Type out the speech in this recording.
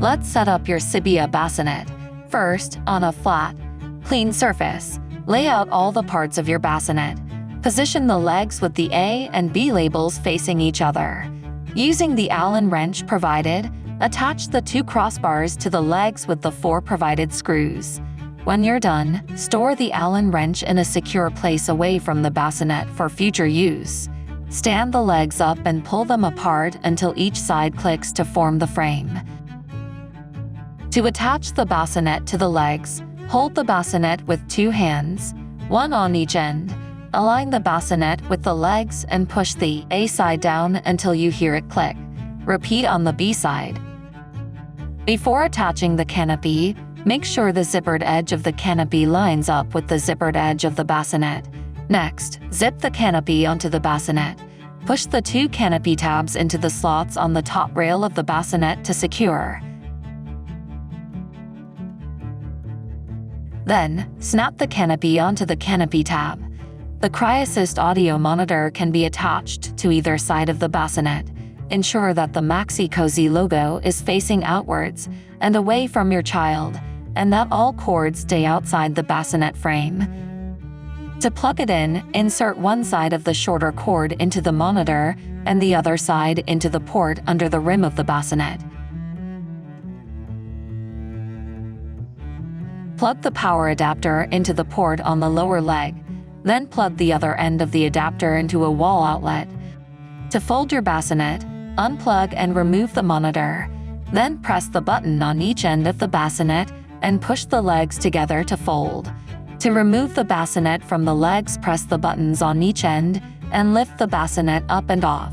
Let's set up your Sibia Bassinet. First, on a flat, clean surface, lay out all the parts of your bassinet. Position the legs with the A and B labels facing each other. Using the Allen wrench provided, attach the 2 crossbars to the legs with the 4 provided screws. When you're done, store the Allen wrench in a secure place away from the bassinet for future use. Stand the legs up and pull them apart until each side clicks to form the frame. To attach the bassinet to the legs, hold the bassinet with 2 hands, one on each end. Align the bassinet with the legs and push the A side down until you hear it click. Repeat on the B side. Before attaching the canopy, make sure the zippered edge of the canopy lines up with the zippered edge of the bassinet. Next, zip the canopy onto the bassinet. Push the 2 canopy tabs into the slots on the top rail of the bassinet to secure. Then, snap the canopy onto the canopy tab. The CryAssist audio monitor can be attached to either side of the bassinet. Ensure that the Maxi-Cosi logo is facing outwards and away from your child, and that all cords stay outside the bassinet frame. To plug it in, insert one side of the shorter cord into the monitor and the other side into the port under the rim of the bassinet. Plug the power adapter into the port on the lower leg, then plug the other end of the adapter into a wall outlet. To fold your bassinet, unplug and remove the monitor. Then press the button on each end of the bassinet and push the legs together to fold. To remove the bassinet from the legs, press the buttons on each end and lift the bassinet up and off.